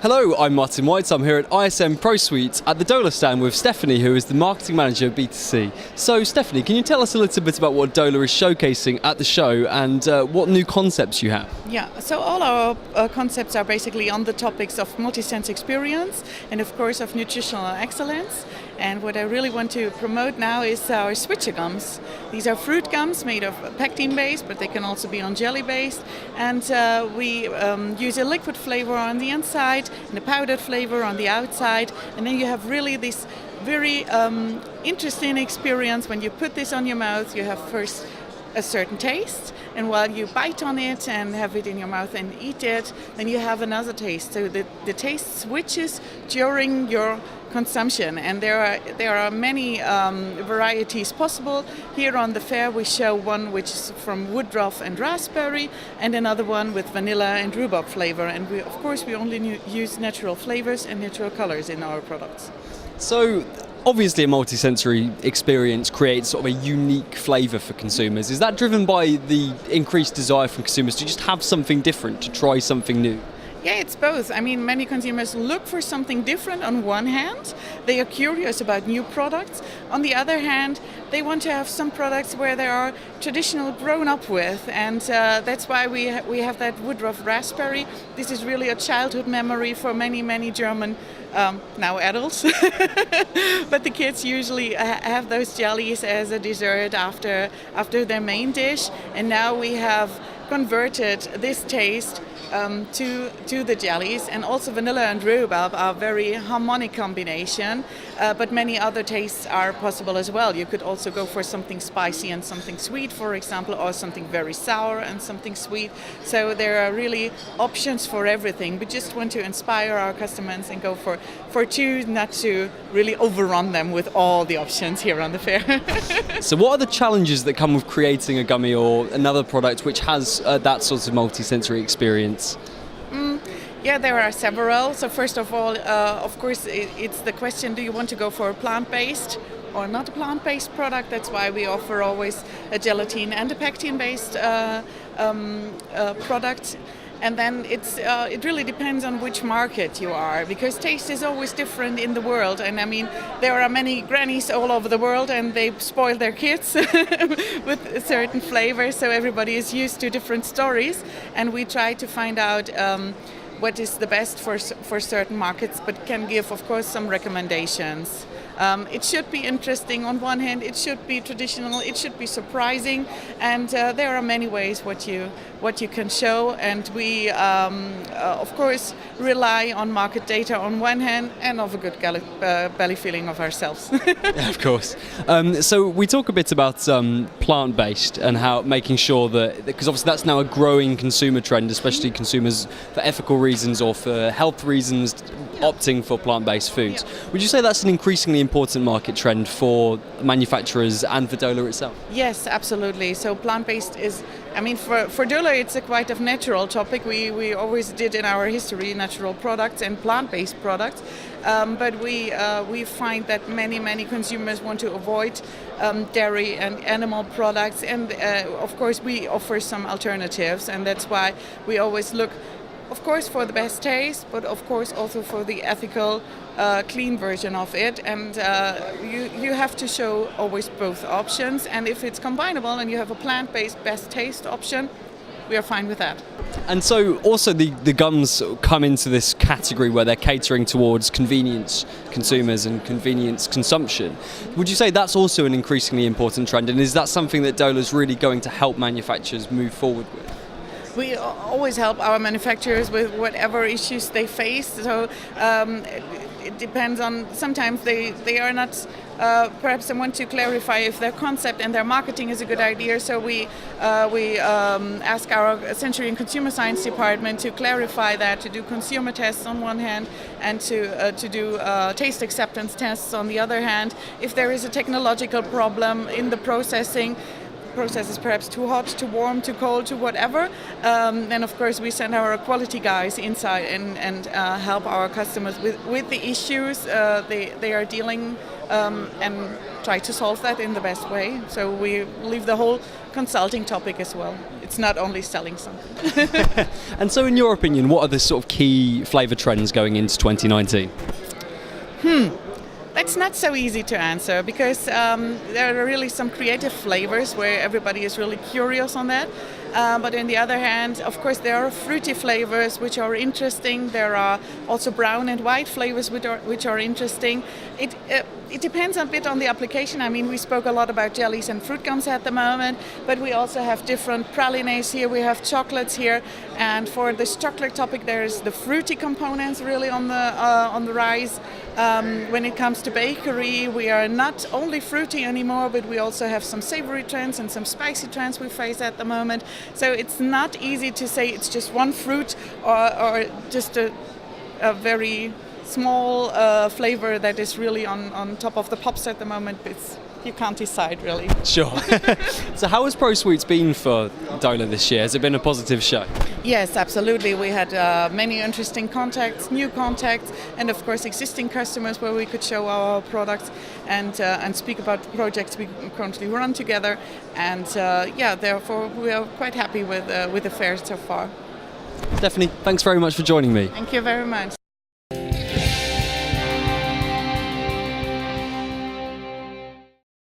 Hello, I'm Martin White. I'm here at ISM Pro Suite at the Döhler stand with Stephanie, who is the marketing manager of B2C. So, Stephanie, can you tell us a little bit about what Döhler is showcasing at the show and what new concepts you have? Yeah, so all our concepts are basically on the topics of multi-sense experience and, of course, of nutritional excellence. And what I really want to promote now is our switcher gums. These are fruit gums made of pectin-based, but they can also be on jelly-based. And we use a liquid flavor on the inside and a powdered flavor on the outside. And then you have really this very interesting experience. When you put this on your mouth, you have first a certain taste, and while you bite on it and have it in your mouth and eat it, then you have another taste. So the taste switches during your consumption, and there are many varieties possible. Here on the fair we show one which is from woodruff and raspberry, and another one with vanilla and rhubarb flavor. And we, of course, we only use natural flavors and natural colors in our products. So, obviously a multi-sensory experience creates sort of a unique flavour for consumers. Is that driven by the increased desire from consumers to just have something different, to try something new? Yeah, it's both. I mean, many consumers look for something different on one hand. They are curious about new products. On the other hand, they want to have some products where they are traditional grown up with. And that's why we have that woodruff raspberry. This is really a childhood memory for many, many German now adults. But the kids usually have those jellies as a dessert after their main dish. And now we have converted this taste to the jellies, and also vanilla and rhubarb are very harmonic combination, but many other tastes are possible as well. You could also go for something spicy and something sweet, for example, or something very sour and something sweet. So there are really options for everything. We just want to inspire our customers and go for two, not to really overrun them with all the options here on the fair. So what are the challenges that come with creating a gummy or another product which has that sort of multi-sensory experience? Yeah, there are several. So first of all, of course, it's the question, do you want to go for a plant-based or not a plant-based product? That's why we offer always a gelatin and a pectin-based product. And then it really depends on which market you are, because taste is always different in the world. And I mean, there are many grannies all over the world, and they spoil their kids with certain flavors. So everybody is used to different stories, and we try to find out what is the best for certain markets, but can give, of course, some recommendations. It should be interesting on one hand, it should be traditional, it should be surprising, and there are many ways what you can show, and we of course rely on market data on one hand and of a good belly feeling of ourselves. Yeah, of course. So we talk a bit about plant-based and how making sure that, because obviously that's now a growing consumer trend, especially consumers for ethical reasons or for health reasons opting for plant-based foods. Yeah. Would you say that's an increasingly important market trend for manufacturers and for Döhler itself? Yes, absolutely. So plant-based is, I mean, for Döhler it's a quite a natural topic. We always did in our history natural products and plant-based products, but we find that many consumers want to avoid dairy and animal products, and of course we offer some alternatives, and that's why we always look, of course, for the best taste, but of course also for the ethical, clean version of it. And you have to show always both options. And if it's combinable and you have a plant-based best taste option, we are fine with that. And so also the gums come into this category where they're catering towards convenience consumers and convenience consumption. Would you say that's also an increasingly important trend? And is that something that Döhler's really going to help manufacturers move forward with? We always help our manufacturers with whatever issues they face. So it depends on, sometimes they are not, perhaps they want to clarify if their concept and their marketing is a good idea. So we ask our Sensory and Consumer Science department to clarify that, to do consumer tests on one hand, and to do taste acceptance tests on the other hand. If there is a technological problem in the process is perhaps too hot, too warm, too cold, too whatever, then of course we send our quality guys inside and help our customers with the issues they are dealing and try to solve that in the best way. So we leave the whole consulting topic as well. It's not only selling something. And so, in your opinion, what are the sort of key flavour trends going into 2019? That's not so easy to answer because there are really some creative flavors where everybody is really curious on that. But on the other hand, of course, there are fruity flavors which are interesting. There are also brown and white flavors which are interesting. It depends a bit on the application. I mean, we spoke a lot about jellies and fruit gums at the moment, but we also have different pralines here. We have chocolates here, and for this chocolate topic, there's the fruity components really on the rise. When it comes to bakery, we are not only fruity anymore, but we also have some savory trends and some spicy trends we face at the moment. So it's not easy to say it's just one fruit or just a very small flavor that is really on top of the pops at the moment. You can't decide really. Sure. So how has Pro Sweets been for Döhler this year? Has it been a positive show? Yes, absolutely. We had many interesting contacts, new contacts, and of course existing customers where we could show our products and speak about the projects we currently run together. And therefore we are quite happy with the fair so far. Stephanie, thanks very much for joining me. Thank you very much.